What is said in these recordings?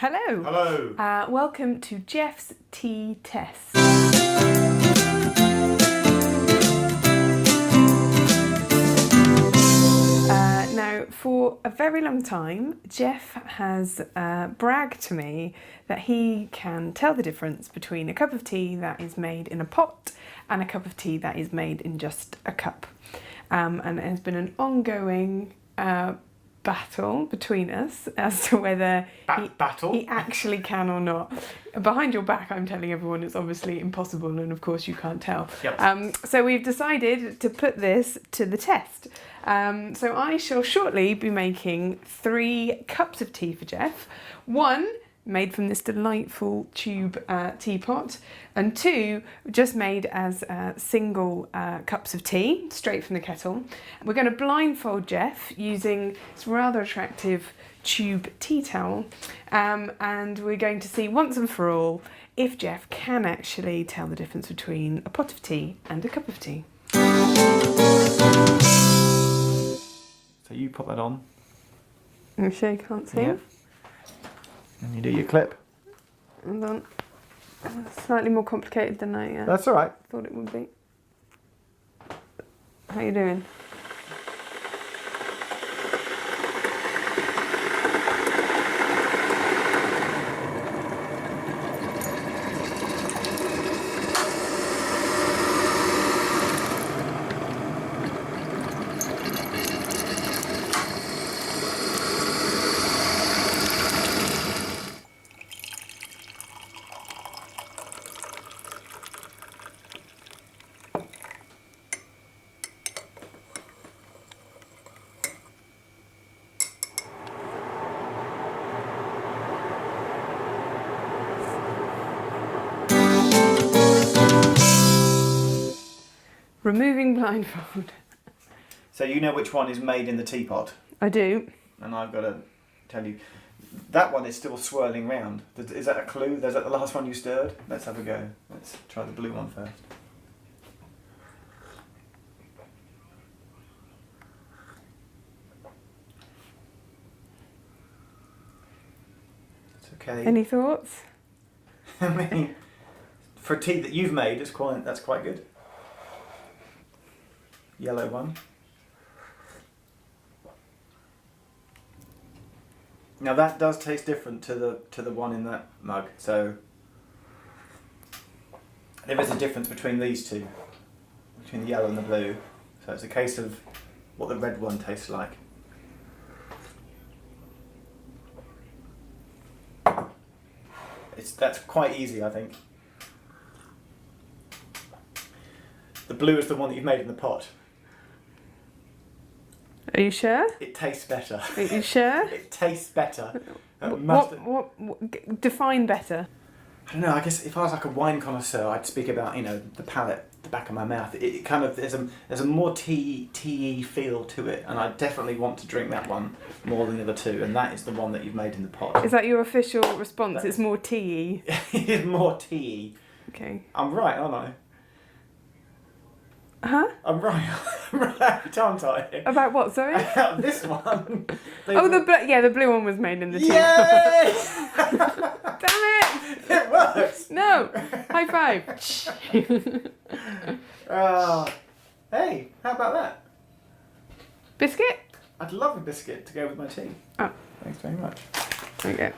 Hello. Hello. Welcome to Geoff's tea test. Now, for a very long time, Geoff has bragged to me that he can tell the difference between a cup of tea that is made in a pot and a cup of tea that is made in just a cup. And it has been an ongoing battle between us as to whether he actually can or not. Behind your back, I'm telling everyone it's obviously impossible, and of course you can't tell. Yep. So we've decided to put this to the test. So I shall shortly be making 3 cups of tea for Geoff. 1 made from this delightful tube teapot, and 2 just made as single cups of tea straight from the kettle. We're going to blindfold Geoff using this rather attractive tube tea towel, and we're going to see once and for all if Geoff can actually tell the difference between a pot of tea and a cup of tea. So you put that on. Are you sure you can't see? Yeah. And you do your clip. Hold on. Slightly more complicated than I That's all right. thought it would be. How you doing? Removing blindfold. So you know which one is made in the teapot, I do. and I've got to tell you, that one is still swirling round. Is that a clue? Is that the last one you stirred? Let's have a go. Let's try the blue one first. It's okay. Any thoughts? I mean, for a tea that you've made, that's quite good. Yellow one. Now that does taste different to the one in that mug. So there is a difference between these two, between the yellow and the blue. So it's a case of what the red one tastes like. That's quite easy, I think. The blue is the one that you've made in the pot. Are you sure? It tastes better. Are you sure? It tastes better. What define better? I don't know. I guess if I was like a wine connoisseur, I'd speak about the palate, the back of my mouth. It kind of there's a more tea feel to it, and I definitely want to drink that one more than the other two. And that is the one that you've made in the pot. Is that your official response? It's more tea-y. It is more tea. Okay. I'm right, aren't I? Huh? I'm right. I'm right, aren't I? About what? Sorry. About this one. The blue one was made in the tea. Yay! Damn it! It works. No. High five. Hey, how about that? Biscuit? I'd love a biscuit to go with my tea. Oh. Thanks very much. Okay.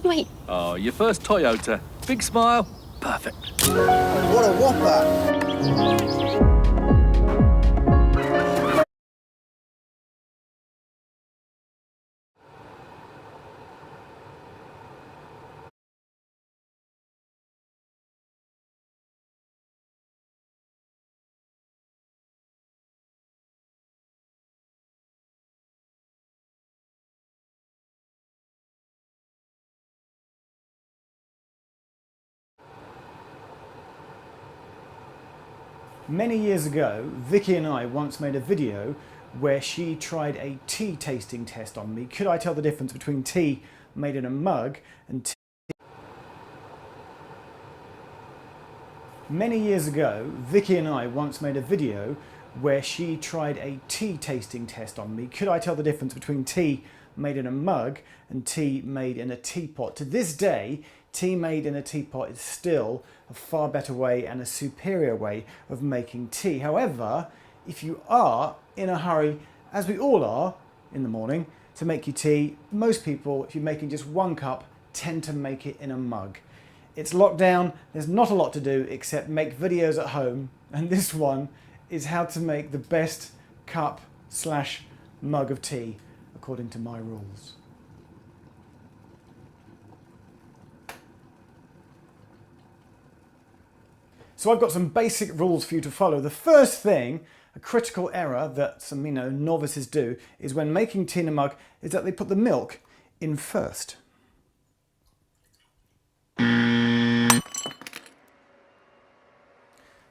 Wait. Oh, your first Toyota. Big smile. Perfect. What a whopper! Many years ago, Vicky and I once made a video where she tried a tea tasting test on me. Could I tell the difference between tea made in a mug and tea? Many years ago, Vicky and I once made a video where she tried a tea tasting test on me. Could I tell the difference between tea made in a mug and tea made in a teapot? To this day, tea made in a teapot is still a far better way and a superior way of making tea. However, if you are in a hurry, as we all are in the morning, to make your tea, most people, if you're making just 1 cup, tend to make it in a mug. It's lockdown, there's not a lot to do except make videos at home, and this one is how to make the best cup/mug of tea according to my rules. So I've got some basic rules for you to follow. The first thing, a critical error that some novices do, is when making tea in a mug, is that they put the milk in first.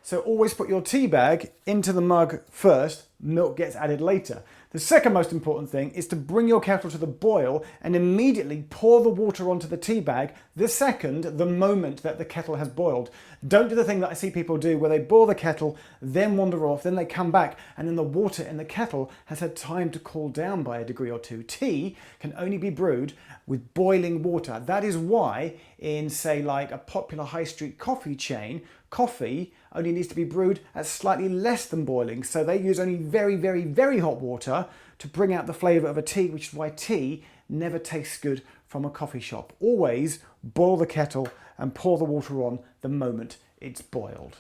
So always put your tea bag into the mug first, milk gets added later. The second most important thing is to bring your kettle to the boil and immediately pour the water onto the tea bag the moment that the kettle has boiled. Don't do the thing that I see people do where they boil the kettle, then wander off, then they come back, and then the water in the kettle has had time to cool down by a degree or two. Tea can only be brewed with boiling water. That is why in, say, like a popular high street coffee chain, coffee only needs to be brewed at slightly less than boiling. So they use only very, very, very hot water to bring out the flavour of a tea, which is why tea never tastes good from a coffee shop. Always boil the kettle and pour the water on the moment it's boiled.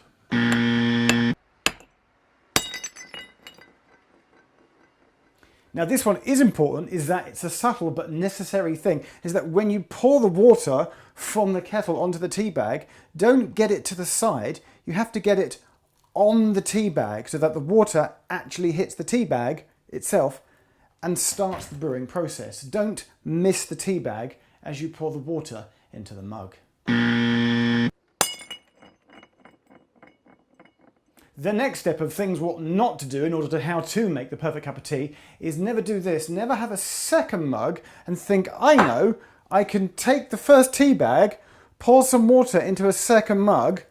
Now this one is important, is that it's a subtle but necessary thing, is that when you pour the water from the kettle onto the tea bag, don't get it to the side, you have to get it on the tea bag so that the water actually hits the tea bag itself and starts the brewing process. Don't miss the tea bag as you pour the water into the mug. The next step of things what not to do in order to how to make the perfect cup of tea is never do this. Never have a second mug and think, I know, I can take the first tea bag, pour some water into a second mug,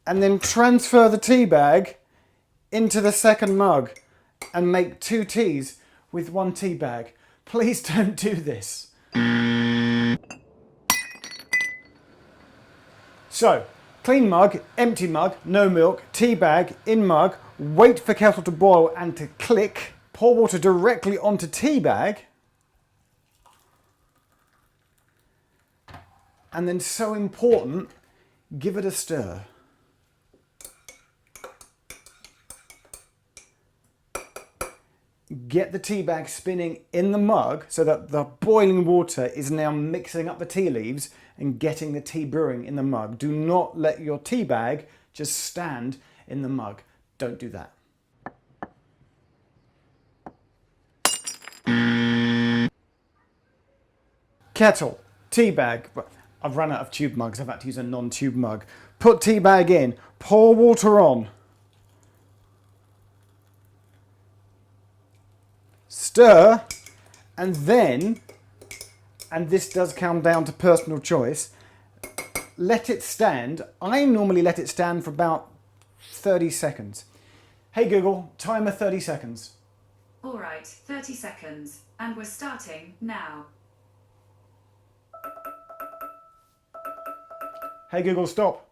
and then transfer the tea bag into the second mug and make 2 teas with 1 tea bag. Please don't do this. So, clean mug, empty mug, no milk, tea bag, in mug, wait for kettle to boil and to click, pour water directly onto tea bag, and then, so important, give it a stir. Get the tea bag spinning in the mug so that the boiling water is now mixing up the tea leaves and getting the tea brewing in the mug. Do not let your tea bag just stand in the mug. Don't do that. Kettle, tea bag. I've run out of tube mugs. I've had to use a non-tube mug. Put tea bag in, pour water on. Stir, and then, and this does come down to personal choice, let it stand. I normally let it stand for about 30 seconds. Hey Google, timer 30 seconds. All right, 30 seconds, and we're starting now. Hey Google, stop.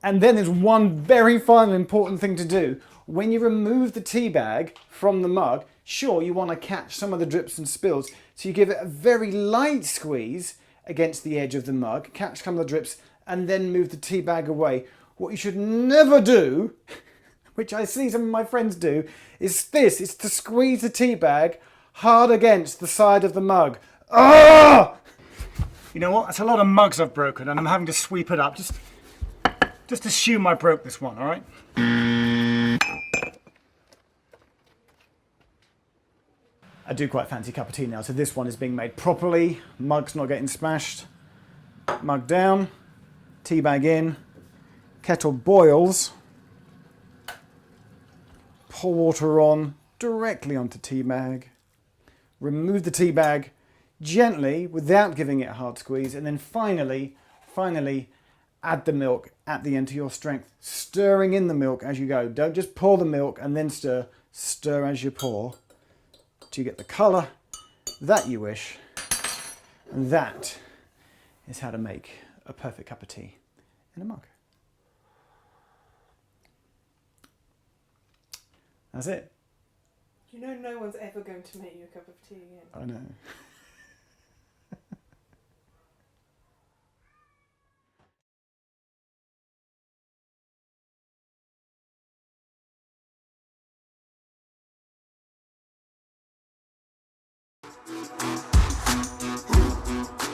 And then there's one very final important thing to do. When you remove the tea bag from the mug, sure, you want to catch some of the drips and spills, so you give it a very light squeeze against the edge of the mug, catch some of the drips, and then move the tea bag away. What you should never do, which I see some of my friends do, is this. It's to squeeze the tea bag hard against the side of the mug. Ah! You know what? That's a lot of mugs I've broken, and I'm having to sweep it up. Just assume I broke this one, all right? I do quite fancy a cup of tea now, so this one is being made properly. Mug's not getting smashed. Mug down, tea bag in, kettle boils. pour water on directly onto tea bag. Remove the tea bag gently without giving it a hard squeeze, and then finally add the milk at the end to your strength, stirring in the milk as you go. Don't just pour the milk and then stir. Stir as you pour till you get the colour that you wish. And that is how to make a perfect cup of tea in a mug. That's it. You know no one's ever going to make you a cup of tea again. I know.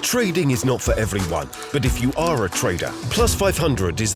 Trading is not for everyone, but if you are a trader, Plus 500 is